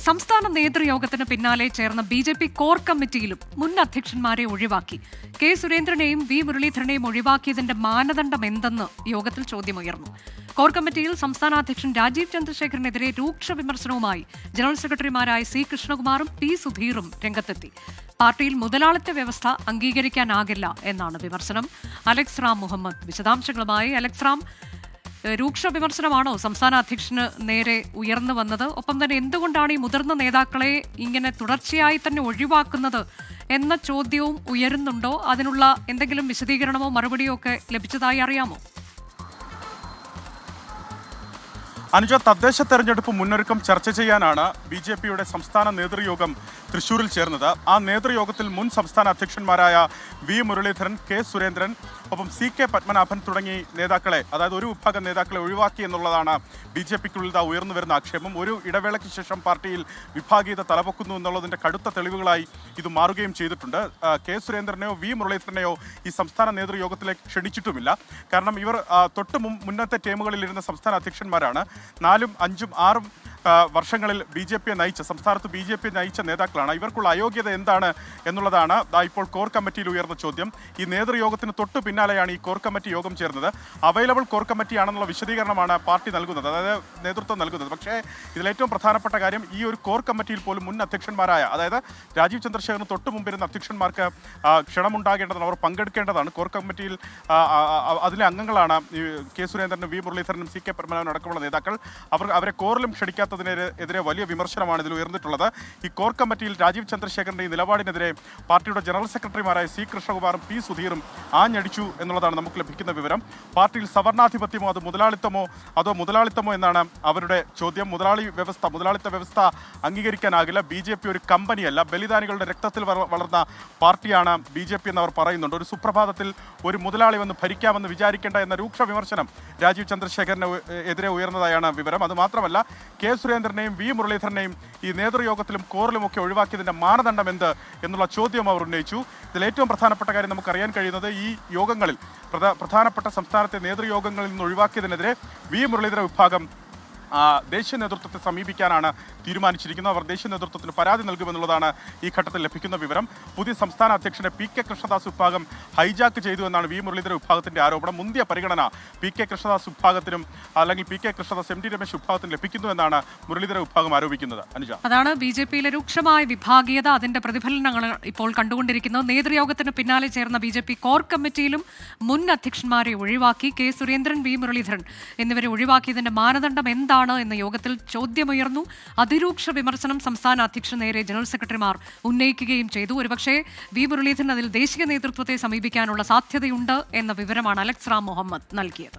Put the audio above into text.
സംസ്ഥാന നേതൃയോഗത്തിന് പിന്നാലെ ചേർന്ന ബി.ജെ.പി. കോർ കമ്മിറ്റിയിലും മുൻ അധ്യക്ഷന്മാരെ ഒഴിവാക്കി. കെ സുരേന്ദ്രനെയും വി മുരളീധരനെയും ഒഴിവാക്കിയതിന്റെ മാനദണ്ഡം എന്തെന്ന് യോഗത്തിൽ ചോദ്യമുയർന്നു. കോർ കമ്മിറ്റിയിൽ സംസ്ഥാന അധ്യക്ഷൻ രാജീവ് ചന്ദ്രശേഖരനെതിരെ രൂക്ഷ വിമർശനവുമായി ജനറൽ സെക്രട്ടറിമാരായ സി കൃഷ്ണകുമാറും പി സുധീറും രംഗത്തെത്തി. പാർട്ടിയിൽ മുതലാളിത്ത വ്യവസ്ഥ അംഗീകരിക്കാനാകില്ല എന്നാണ് വിമർശനം. അലക്സ് റാം മുഹമ്മദ് വിശദാംശങ്ങളുമായി. അലക്സ് റാം, രൂക്ഷ വിമർശനമാണോ സംസ്ഥാന അധ്യക്ഷന് നേരെ ഉയർന്നു വന്നത്? ഒപ്പം തന്നെ എന്തുകൊണ്ടാണ് ഈ മുതിർന്ന നേതാക്കളെ ഇങ്ങനെ തുടർച്ചയായി തന്നെ ഒഴിവാക്കുന്നത് എന്ന ചോദ്യവും ഉയരുന്നുണ്ടോ? അതിനുള്ള എന്തെങ്കിലും വിശദീകരണമോ മറുപടിയോ ഒക്കെ ലഭിച്ചതായി അറിയാമോ? അനുജ, തദ്ദേശ തെരഞ്ഞെടുപ്പ് മുന്നൊരുക്കം ചർച്ച ചെയ്യാനാണ് ബി.ജെ.പിയുടെ സംസ്ഥാന നേതൃയോഗം തൃശ്ശൂരിൽ ചേർന്നത്. ആ നേതൃയോഗത്തിൽ മുൻ സംസ്ഥാന അധ്യക്ഷന്മാരായ വി മുരളീധരൻ, കെ സുരേന്ദ്രൻ, ഒപ്പം സി കെ പത്മനാഭൻ തുടങ്ങി നേതാക്കളെ, അതായത് ഒരു വിഭാഗം നേതാക്കളെ ഒഴിവാക്കി എന്നുള്ളതാണ് ബി.ജെ.പിക്കുള്ളിൽ ഉയർന്നു വരുന്ന ആക്ഷേപം. ഒരു ഇടവേളയ്ക്ക് ശേഷം പാർട്ടിയിൽ വിഭാഗീയത തലപൊക്കുന്നു എന്നുള്ളതിൻ്റെ കടുത്ത തെളിവുകളായി ഇത് മാറുകയും ചെയ്തിട്ടുണ്ട്. കെ സുരേന്ദ്രനെയോ വി മുരളീധരനെയോ ഈ സംസ്ഥാന നേതൃയോഗത്തിലേക്ക് ക്ഷണിച്ചിട്ടുമില്ല. കാരണം ഇവർ മുന്നത്തെ ടീമുകളിൽ ഇരുന്ന സംസ്ഥാന അധ്യക്ഷന്മാരാണ്. 4, 5, 6 വർഷങ്ങളിൽ സംസ്ഥാനത്ത് ബി ജെ പി നയിച്ച നേതാക്കളാണ്. ഇവർക്കുള്ള അയോഗ്യത എന്താണ് എന്നുള്ളതാണ് ഇപ്പോൾ കോർ കമ്മിറ്റിയിൽ ഉയർന്ന ചോദ്യം. ഈ നേതൃയോഗത്തിന് തൊട്ടു പിന്നാലെയാണ് ഈ കോർ കമ്മിറ്റി യോഗം ചേർന്നത്. അവൈലബിൾ കോർ കമ്മിറ്റി ആണെന്നുള്ള വിശദീകരണമാണ് പാർട്ടി നൽകുന്നത്, അതായത് നേതൃത്വം നൽകുന്നത്. പക്ഷേ ഇതിലേറ്റവും പ്രധാനപ്പെട്ട കാര്യം, ഈ ഒരു കോർ കമ്മിറ്റിയിൽ പോലും മുൻ അധ്യക്ഷന്മാരായ, അതായത് രാജീവ് ചന്ദ്രശേഖരന് തൊട്ട് മുമ്പിരുന്ന അധ്യക്ഷന്മാർക്ക് ക്ഷണമുണ്ടാകേണ്ടതാണ്, അവർ പങ്കെടുക്കേണ്ടതാണ്. കോർ കമ്മിറ്റിയിൽ അതിലെ അംഗങ്ങളാണ് കെ സുരേന്ദ്രനും വി മുരളീധരനും സി കെ പത്മനാഭനും അടക്കമുള്ള നേതാക്കൾ. അവരെ കോറിലും ക്ഷണിക്കാത്തതിനെതിരെ വലിയ വിമർശനമാണ് ഇതിൽ ഉയർന്നിട്ടുള്ളത്. ഈ കോർ കമ്മിറ്റിയിൽ രാജീവ് ചന്ദ്രശേഖരന്റെ ഈ നിലപാടിനെതിരെ പാർട്ടിയുടെ ജനറൽ സെക്രട്ടറിമാരായ സി കൃഷ്ണകുമാറും പി സുധീറും ആഞ്ഞടിച്ചു എന്നുള്ളതാണ് നമുക്ക് ലഭിക്കുന്ന വിവരം. പാർട്ടിയിൽ സവർണാധിപത്യമോ അതോ മുതലാളിത്തമോ എന്നാണ് അവരുടെ ചോദ്യം. മുതലാളിത്ത വ്യവസ്ഥ അംഗീകരിക്കാനാകില്ല. ബി.ജെ.പി. ഒരു കമ്പനിയല്ല, ബലിദാനികളുടെ രക്തത്തിൽ വളർന്ന പാർട്ടിയാണ് ബി.ജെ.പി. എന്നവർ പറയുന്നുണ്ട്. ഒരു സുപ്രഭാതത്തിൽ ഒരു മുതലാളി വന്ന് ഭരിക്കാമെന്ന് വിചാരിക്കേണ്ട എന്ന രൂക്ഷ വിമർശനം രാജീവ് ചന്ദ്രശേഖരന് എതിരെ ഉയർന്നതായാണ് വിവരം. അതുമാത്രമല്ല, കെ സുരേന്ദ്രനെയും വി മുരളീധരനെയും ഈ നേതൃയോഗത്തിലും കോറിലുമൊക്കെ ഒഴിവാക്കിയതിന്റെ മാനദണ്ഡം എന്ത് എന്നുള്ള ചോദ്യം അവർ ഉന്നയിച്ചു. ഇതിൽ ഏറ്റവും പ്രധാനപ്പെട്ട കാര്യം നമുക്കറിയാൻ കഴിയുന്നത്, ഈ യോഗങ്ങളിൽ പ്രധാനപ്പെട്ട സംസ്ഥാനത്തെ നേതൃയോഗങ്ങളിൽ നിന്ന് ഒഴിവാക്കിയതിനെതിരെ വി മുരളീധര വിഭാഗം ദേശീയ നേതൃത്വത്തെ സമീപിക്കാനാണ് തീരുമാനിച്ചിരിക്കുന്നത്. അവർ ദേശീയ നേതൃത്വത്തിന് പരാതി നൽകുമെന്നുള്ളതാണ് ഈ ഘട്ടത്തിൽ ലഭിക്കുന്ന വിവരം. പുതിയ സംസ്ഥാന അധ്യക്ഷനെ പി കെ കൃഷ്ണദാസ് വിഭാഗം ഹൈജാക്ക് ചെയ്തു എന്നാണ് വി മുരളീധര വിഭാഗത്തിന്റെ ആരോപണം. മുന്തിയ പരിഗണന പി കെ കൃഷ്ണദാസ് വിഭാഗത്തിനും അല്ലെങ്കിൽ P K Krishnadas M T Ramesh വിഭാഗത്തിന് ലഭിക്കുന്നു എന്നാണ് മുരളീധര വിഭാഗം ആരോപിക്കുന്നത്. അനുജ, അതാണ് ബി.ജെ.പിയിലെ രൂക്ഷമായ വിഭാഗീയത, അതിന്റെ പ്രതിഫലനങ്ങൾ ഇപ്പോൾ കണ്ടുകൊണ്ടിരിക്കുന്നത്. നേതൃയോഗത്തിന് പിന്നാലെ ചേർന്ന ബി.ജെ.പി. കോർ കമ്മിറ്റിയിലും മുൻ അധ്യക്ഷന്മാരെ ഒഴിവാക്കി. കെ സുരേന്ദ്രൻ, വി മുരളീധരൻ എന്നിവരെ ഒഴിവാക്കിയതിന്റെ മാനദണ്ഡം എന്താണ് എന്ന യോഗത്തിൽ ചോദ്യമുയർന്നു. അതിരൂക്ഷ വിമർശനം സംസ്ഥാന അധ്യക്ഷന് നേരെ ജനറൽ സെക്രട്ടറിമാർ ഉന്നയിക്കുകയും ചെയ്തു. ഒരുപക്ഷെ വി മുരളീധരൻ അതിൽ ദേശീയ നേതൃത്വത്തെ സമീപിക്കാനുള്ള സാധ്യതയുണ്ട് എന്ന വിവരമാണ് അലക്സ് റാം മുഹമ്മദ് നൽകിയത്.